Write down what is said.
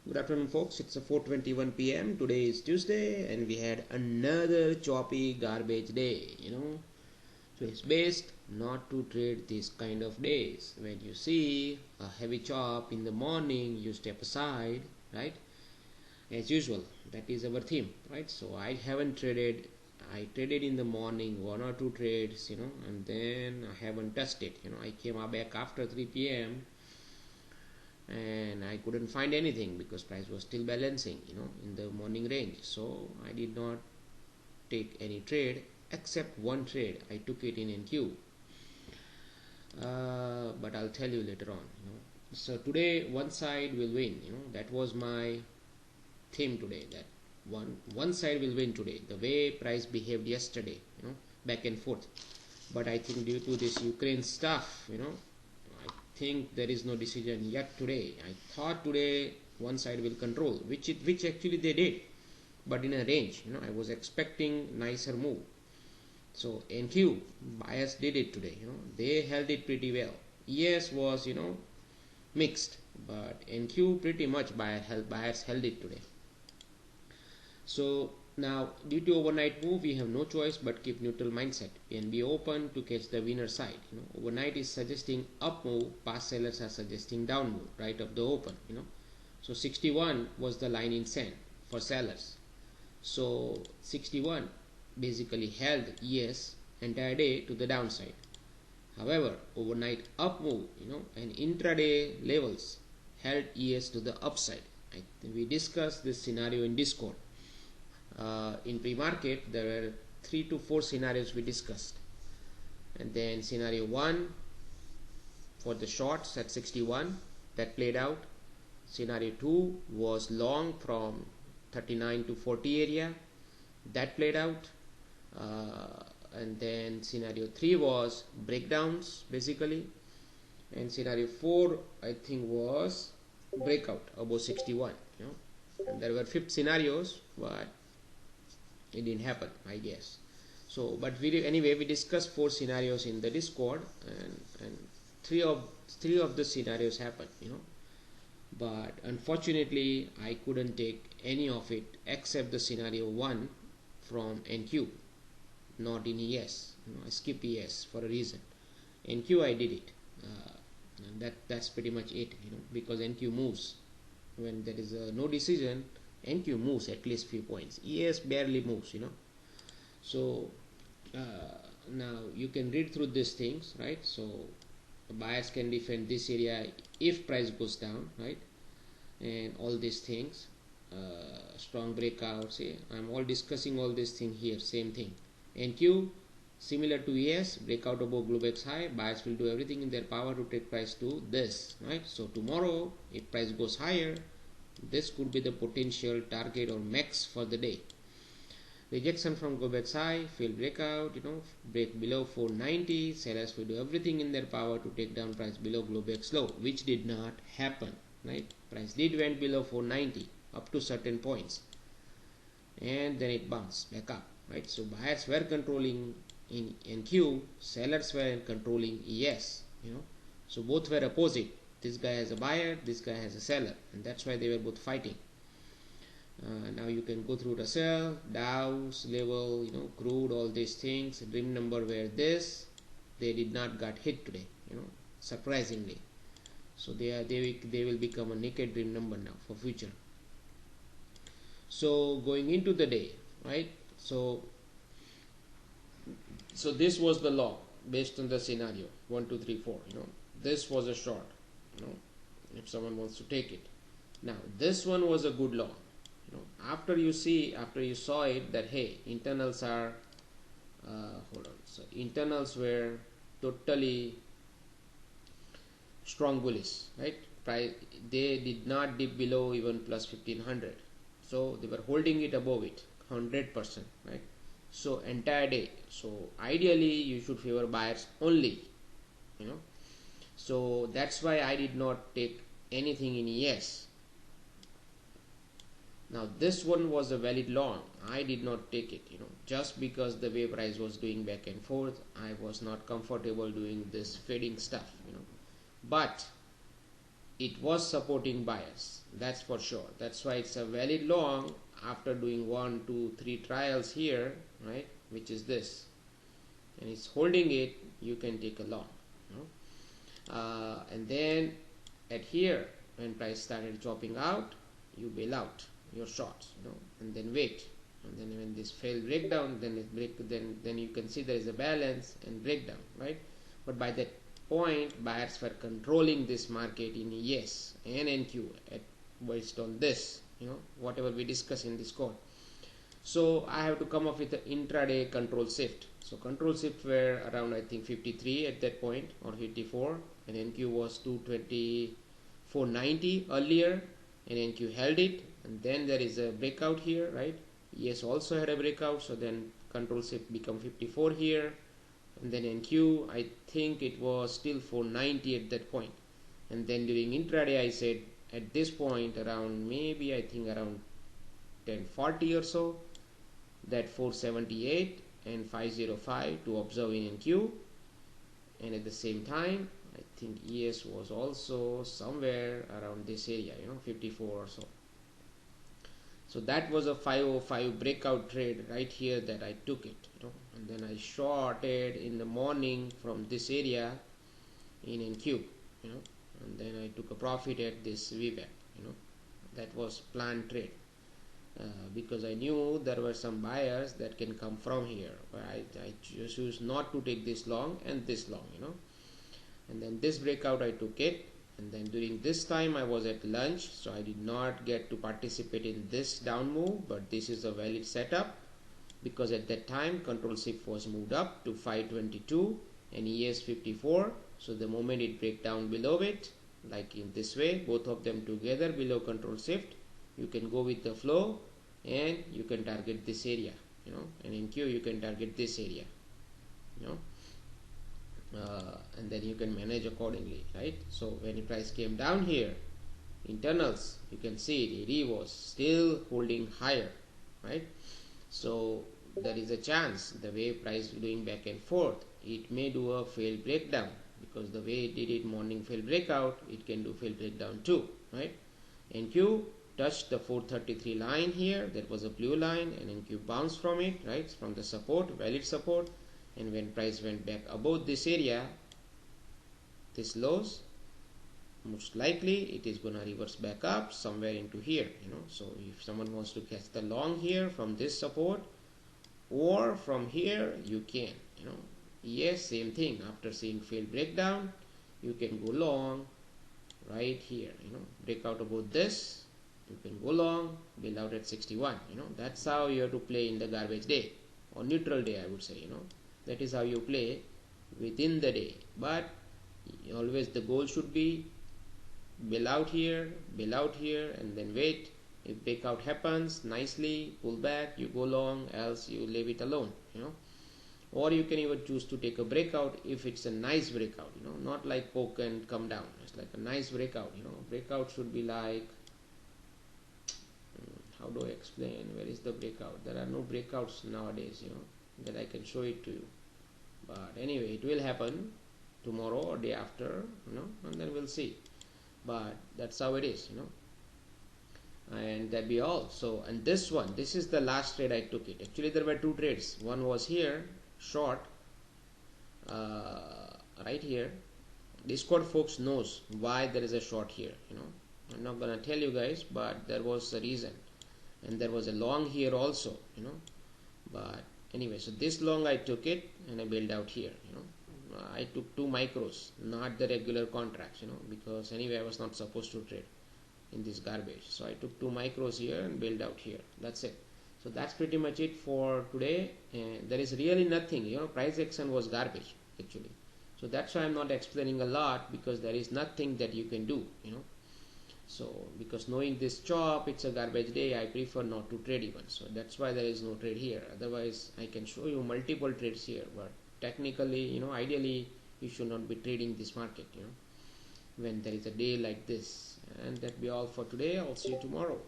Good afternoon, folks. It's 4:21 p.m. Today is Tuesday, and we had another choppy garbage day. So it's best not to trade these kind of days. When you see a heavy chop in the morning, you step aside, right? As usual, that is our theme, right? So I haven't traded. I traded in the morning, one or two trades, and then I haven't touched it. I came back after 3 p.m. and I couldn't find anything because price was still balancing in the morning range. So I did not take any trade except one trade. I took it in NQ, but I'll tell you later on. So today one side will win. That was my theme today, that one side will win today, the way price behaved yesterday, back and forth. But I think due to this Ukraine stuff, I think there is no decision yet today. I thought today one side will control, which actually they did, but in a range. I was expecting nicer move. So NQ buyers did it today. They held it pretty well. ES was mixed, but NQ pretty much buyers held it today. So now, due to overnight move, we have no choice but keep neutral mindset and be open to catch the winner side. Overnight is suggesting up move, past sellers are suggesting down move right of the open. So 61 was the line in sand for sellers. So 61 basically held ES entire day to the downside. However, overnight up move, and intraday levels held ES to the upside. We discussed this scenario in Discord. In pre-market there were 3 to 4 scenarios we discussed, and then scenario 1 for the shorts at 61, that played out. Scenario 2 was long from 39 to 40 area, that played out. And then scenario 3 was breakdowns basically, and scenario 4 I think was breakout above 61. And there were 5 scenarios, but it didn't happen, I guess. So but anyway we discussed 4 scenarios in the Discord, and three of the scenarios happened. But unfortunately I couldn't take any of it except the scenario 1 from NQ, not in ES. I skipped ES for a reason. NQ I did it, and that's pretty much it. Because NQ moves when there is no decision. NQ moves at least few points. ES barely moves. So now you can read through these things, right? So buyers can defend this area if price goes down, right? And all these things, strong breakouts. I'm all discussing all these things here. Same thing. NQ similar to ES, breakout above Globex high. Buyers will do everything in their power to take price to this, right? So tomorrow if price goes higher, this could be the potential target or max for the day. Rejection from Globex high, failed breakout, break below 490. Sellers will do everything in their power to take down price below Globex low, which did not happen, right? Price did went below 490 up to certain points, and then it bounced back up, right? So buyers were controlling in NQ, sellers were controlling ES. So both were opposite. This guy has a buyer, this guy has a seller, and that's why they were both fighting. Now you can go through Russell, Dow's level, crude, all these things. Dream number were this. They did not got hit today, surprisingly. So they will become a naked dream number now for future. So going into the day, right? So this was the long based on the scenario 1, 2, 3, 4. This was a short. If someone wants to take it. Now this one was a good long. After you saw it that hey, internals are hold on. So internals were totally strong bullish, right? They did not dip below even plus 1500. So they were holding it above it 100%, right? So entire day. So ideally you should favor buyers only. So that's why I did not take anything in ES. Now this one was a valid long. I did not take it, just because the way price was doing back and forth. I was not comfortable doing this fading stuff, But it was supporting buyers, that's for sure. That's why it's a valid long after doing 1 2 3 trials here, right, which is this, and it's holding it, you can take a long, you know? And then at here, when price started chopping out, you bail out your shorts, you know, and then wait, and then when this failed breakdown, then it break, then you can see there is a balance and breakdown, right? But by that point, buyers were controlling this market in ES and NQ at based on this, you know, whatever we discuss in this call. So I have to come up with an intraday control shift. So control shift were around, I think, 53 at that point, or 54, and NQ was 224.90 earlier, and NQ held it, and then there is a breakout here, right? ES also had a breakout, so then control shift become 54 here, and then NQ, I think it was still 490 at that point. And then during intraday, I said at this point around, maybe I think around 1040 or so, that 478 and 505 to observe in NQ, and at the same time I think ES was also somewhere around this area, you know, 54 or so. So that was a 505 breakout trade right here that I took it, you know, and then I shorted in the morning from this area in NQ, you know, and then I took a profit at this VWAP, you know. That was planned trade. Because I knew there were some buyers that can come from here, but I choose not to take this long and this long, you know. And then this breakout I took it, and then during this time I was at lunch, so I did not get to participate in this down move, but this is a valid setup because at that time control shift was moved up to 522 and ES 54. So the moment it break down below it, like in this way, both of them together below control shift, you can go with the flow and you can target this area, you know, and in Q you can target this area, you know, and then you can manage accordingly, right? So when the price came down here, internals, you can see it, ED was still holding higher, right? So there is a chance the way price doing back and forth, it may do a failed breakdown, because the way it did it morning failed breakout, it can do failed breakdown too, right? NQ touched the 433 line here, that was a blue line, and NQ bounced from it, right, from the support, valid support, and when price went back above this area, this lows, most likely it is gonna reverse back up somewhere into here, you know. So if someone wants to catch the long here from this support or from here, you can, you know. Yes, same thing, after seeing failed breakdown, you can go long right here, you know, break out about this, you can go long, build out at 61, you know. That's how you have to play in the garbage day or neutral day, I would say, you know. That is how you play within the day, but always the goal should be bail out here, and then wait. If breakout happens nicely, pull back, you go long, else you leave it alone, you know. Or you can even choose to take a breakout if it's a nice breakout, you know, not like poke and come down. It's like a nice breakout, you know. Breakout should be like, how do I explain, where is the breakout? There are no breakouts nowadays, you know, that I can show it to you. But anyway, it will happen tomorrow or day after, you know, and then we'll see. But that's how it is, you know. And that be all. So, and this one, this is the last trade I took it. Actually there were two trades. One was here, short, right here. Discord folks knows why there is a short here, you know. I'm not gonna tell you guys, but there was a reason, and there was a long here also, you know. But anyway, so this long I took it and I bailed out here, you know. I took 2 micros, not the regular contracts, you know, because anyway I was not supposed to trade in this garbage. So I took 2 micros here and bailed out here. That's it. So that's pretty much it for today. And there is really nothing, you know, price action was garbage actually. So that's why I'm not explaining a lot, because there is nothing that you can do, you know. So because knowing this chop, it's a garbage day, I prefer not to trade even. So that's why there is no trade here. Otherwise I can show you multiple trades here, but technically, you know, ideally you should not be trading this market, you know, when there is a day like this. And that be all for today. I'll see you tomorrow.